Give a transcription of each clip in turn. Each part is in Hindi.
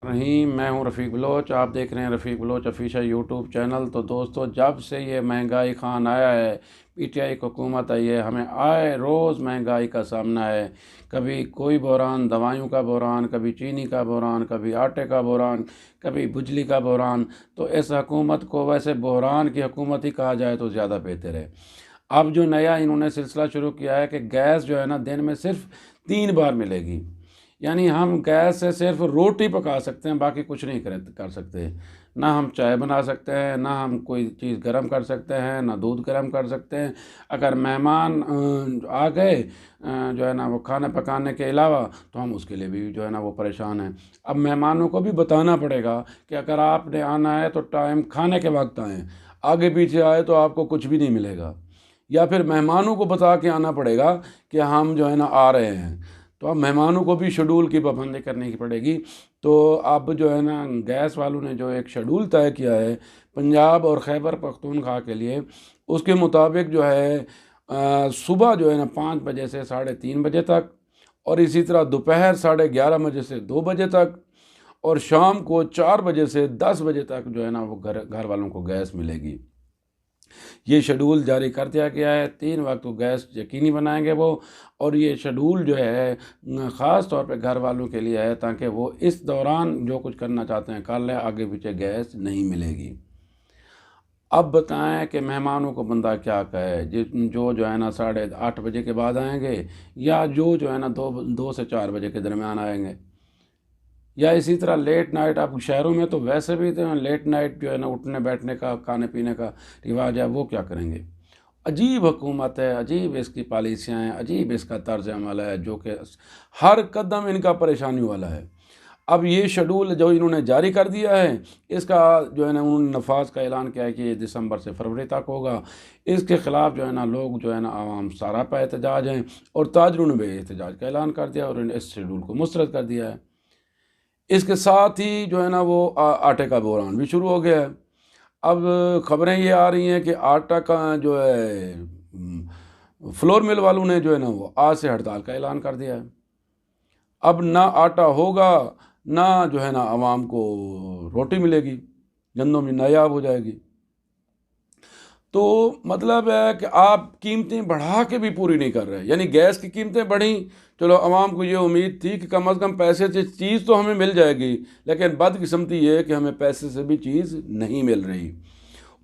रहीम, मैं हूं रफ़ीक बलोच। आप देख रहे हैं रफ़ीक बलोच ऑफिशियल यूट्यूब चैनल। तो दोस्तों, जब से ये महंगाई खान आया है, पीटीआई की हुकूमत आई है, हमें आए रोज़ महंगाई का सामना है। कभी कोई बहरान, दवाइयों का बहरान, कभी चीनी का बहरान, कभी आटे का बहरान, कभी बिजली का बहरान। तो इस हुकूमत को वैसे बहरान की हुकूमत ही कहा जाए तो ज़्यादा बेहतर है। अब जो नया इन्होंने सिलसिला शुरू किया है कि गैस जो है ना, दिन में सिर्फ 3 बार मिलेगी। यानी हम गैस से सिर्फ रोटी पका सकते हैं, बाकी कुछ नहीं कर सकते। ना हम चाय बना सकते हैं, ना हम कोई चीज़ गर्म कर सकते हैं, ना दूध गर्म कर सकते हैं। अगर मेहमान आ गए जो है ना वो खाना पकाने के अलावा, तो हम उसके लिए भी जो है ना वो परेशान हैं। अब मेहमानों को भी बताना पड़ेगा कि अगर आपने आना है तो टाइम खाने के वक्त आएँ, आगे पीछे आए तो आपको कुछ भी नहीं मिलेगा। या फिर मेहमानों को बता के आना पड़ेगा कि हम जो है ना आ रहे हैं। तो अब मेहमानों को भी शेड्यूल की पाबंदी करने की पड़ेगी। तो अब जो है ना गैस वालों ने जो एक शेड्यूल तय किया है पंजाब और खैबर पख्तूनख्वा के लिए, उसके मुताबिक जो है सुबह जो है ना 5 बजे से 3:30 बजे तक, और इसी तरह दोपहर 11:30 बजे से 2 बजे तक, और शाम को 4 बजे से 10 बजे तक जो है ना वो घर घर वालों को गैस मिलेगी। ये शेड्यूल जारी कर दिया गया है। 3 वक्त को गैस यकीनी बनाएंगे वो। और ये शेड्यूल जो है ख़ास तौर पे घर वालों के लिए है, ताकि वो इस दौरान जो कुछ करना चाहते हैं कर लें, आगे पीछे गैस नहीं मिलेगी। अब बताएं कि मेहमानों को बंदा क्या कहे, जो है ना 8:30 बजे के बाद आएंगे, या जो है ना 2 से 4 बजे के दरमियान आएंगे, या इसी तरह लेट नाइट। अब शहरों में तो वैसे भी तो लेट नाइट जो है ना उठने बैठने का, खाने पीने का रिवाज है, वो क्या करेंगे। अजीब हुकूमत है, अजीब इसकी पॉलिसियाँ हैं, अजीब इसका तर्ज अमल है, जो कि हर कदम इनका परेशानी वाला है। अब ये शेड्यूल जो इन्होंने जारी कर दिया है, इसका जो है ना उन्होंने नफाज का ऐलान किया है कि ये दिसंबर से फरवरी तक होगा। इसके ख़िलाफ़ जो है ना लोग जो है ना आवाम सरापा एहतजाज हैं, और ताजरों ने भी एहतजाज का ऐलान कर दिया और इस शेड्यूल को मुस्तरद कर दिया है। इसके साथ ही जो है ना वो आटे का बहरान भी शुरू हो गया है। अब खबरें ये आ रही हैं कि आटा का जो है फ्लोर मिल वालों ने जो है ना वो आज से हड़ताल का ऐलान कर दिया है। अब ना आटा होगा, ना जो है ना आवाम को रोटी मिलेगी, गंदम भी नायाब हो जाएगी। तो मतलब है कि आप कीमतें बढ़ा के भी पूरी नहीं कर रहे। यानी गैस की कीमतें बढ़ी, चलो आवाम को ये उम्मीद थी कि कम अज़ कम पैसे से चीज़ तो हमें मिल जाएगी, लेकिन बदकिस्मती ये है कि हमें पैसे से भी चीज़ नहीं मिल रही।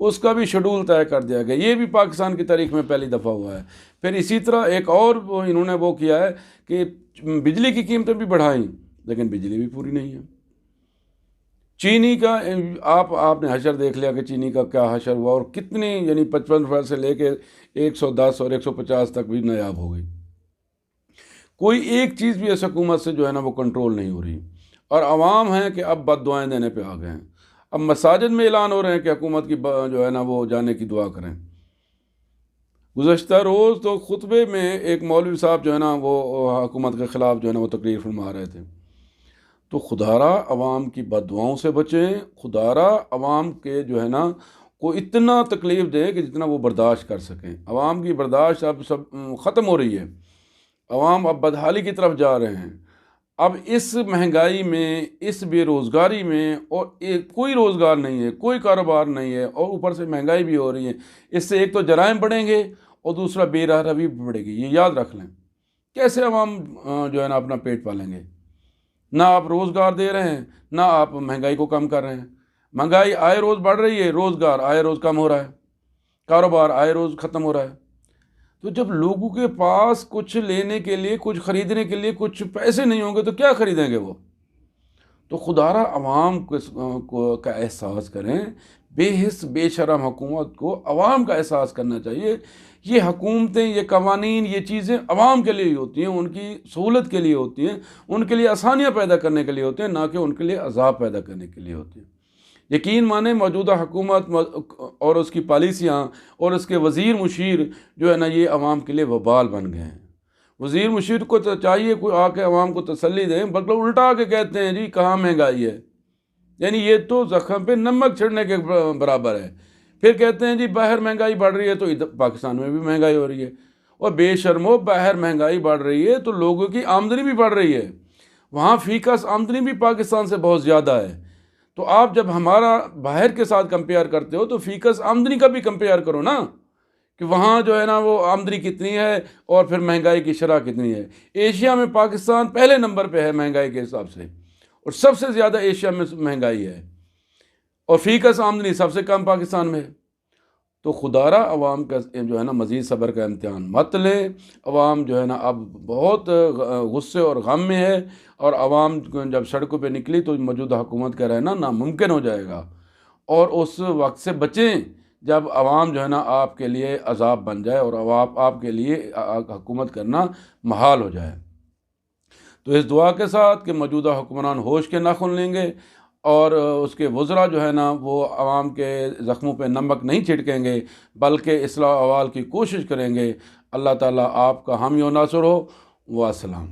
उसका भी शेड्यूल तय कर दिया गया। ये भी पाकिस्तान की तारीख में पहली दफ़ा हुआ है। फिर इसी तरह एक और इन्होंने वो किया है कि बिजली की कीमतें भी बढ़ाई, लेकिन बिजली भी पूरी नहीं है। चीनी का आपने हशर देख लिया कि चीनी का क्या हशर हुआ, और कितनी यानी 55 रुपये से लेके 110 और 150 तक भी नायाब हो गई। कोई एक चीज़ भी इस हुकूमत से जो है ना वो कंट्रोल नहीं हो रही, और आवाम है कि अब बद्दुआएं देने पे आ गए हैं। अब मसाजिद में ऐलान हो रहे हैं कि हुकूमत की जो है ना वो जाने की दुआ करें। गुज़श्ता रोज़ तो खुतबे में एक मौलवी साहब जो है ना वो हुकूमत के ख़िलाफ़ जो है ना वो तकरीर फरमा रहे थे। तो खुदारा अवाम की बददुआओं से बचें, खुदारा अवाम के जो है ना को इतना तकलीफ़ दें कि जितना वो बर्दाश्त कर सकें। अवाम की बर्दाश्त अब सब ख़त्म हो रही है। अवाम अब बदहाली की तरफ जा रहे हैं। अब इस महंगाई में, इस बेरोज़गारी में, और एक कोई रोज़गार नहीं है, कोई कारोबार नहीं है, और ऊपर से महंगाई भी हो रही है। इससे एक तो जराइम बढ़ेंगे और दूसरा बेरहमी भी बढ़ेगी। ये याद रख लें। कैसे अवाम जो है ना अपना पेट पालेंगे। ना आप रोज़गार दे रहे हैं, ना आप महंगाई को कम कर रहे हैं। महंगाई आए रोज़ बढ़ रही है, रोज़गार आए रोज़ कम हो रहा है, कारोबार आए रोज़ ख़त्म हो रहा है। तो जब लोगों के पास कुछ लेने के लिए, कुछ ख़रीदने के लिए कुछ पैसे नहीं होंगे तो क्या ख़रीदेंगे वो। तो खुदारा अवाम को का एहसास करें। बेहिस बेशरम हुकूमत को अवाम का एहसास करना चाहिए। ये हुकूमतें, ये कवानीन, ये चीज़ें अवाम के लिए ही होती हैं, उनकी सहूलत के लिए होती हैं, उनके लिए आसानियाँ पैदा करने के लिए होती हैं, ना कि उनके लिए अजाब पैदा करने के लिए होती हैं। यकीन माने मौजूदा हुकूमत और उसकी पॉलिसियाँ और उसके वज़ीर मुशीर जो है ना ये अवाम के लिए वबाल बन गए हैं। वज़ीर मुशीर को तो चाहिए कोई आके अवाम को तसल्ली दें, बल्कि उल्टा के कहते हैं जी कहाँ महंगाई है। यानी ये तो ज़ख़म पे नमक छिड़ने के बराबर है। फिर कहते हैं जी बाहर महंगाई बढ़ रही है तो इधर पाकिस्तान में भी महंगाई हो रही है। और बेशर्मो, बाहर महंगाई बढ़ रही है तो लोगों की आमदनी भी बढ़ रही है। वहाँ फ़ीकस आमदनी भी पाकिस्तान से बहुत ज़्यादा है। तो आप जब हमारा बाहर के साथ कंपेयर करते हो तो फ़ीकस आमदनी का भी कंपेयर करो ना, कि वहाँ जो है ना वो आमदनी कितनी है और फिर महंगाई की शरह कितनी है। एशिया में पाकिस्तान पहले नंबर पे है महंगाई के हिसाब से, और सबसे ज़्यादा एशिया में महंगाई है, और फ़ीकस आमदनी सबसे कम पाकिस्तान में है। तो खुदारा अवाम का जो है ना मज़ीद सब्र का इम्तिहान मत लें। अवाम जो है ना अब बहुत गुस्से और गम में है, और अवाम जब सड़कों पे निकली तो मौजूदा हुकूमत का रहना नामुमकिन हो जाएगा। और उस वक्त से बचें जब अवाम जो है ना आपके लिए अजाब बन जाए और अवाम आपके लिए हुकूमत करना महाल हो जाए। तो इस दुआ के साथ कि मौजूदा हुक्मरान होश के नाखुन लेंगे, और उसके वज़रा जो है ना वो आवाम के ज़ख्मों पे नमक नहीं छिड़केंगे, बल्कि इस्लाह अहवाल की कोशिश करेंगे। अल्लाह ताला आपका हामी व नासर हो। वासलाम।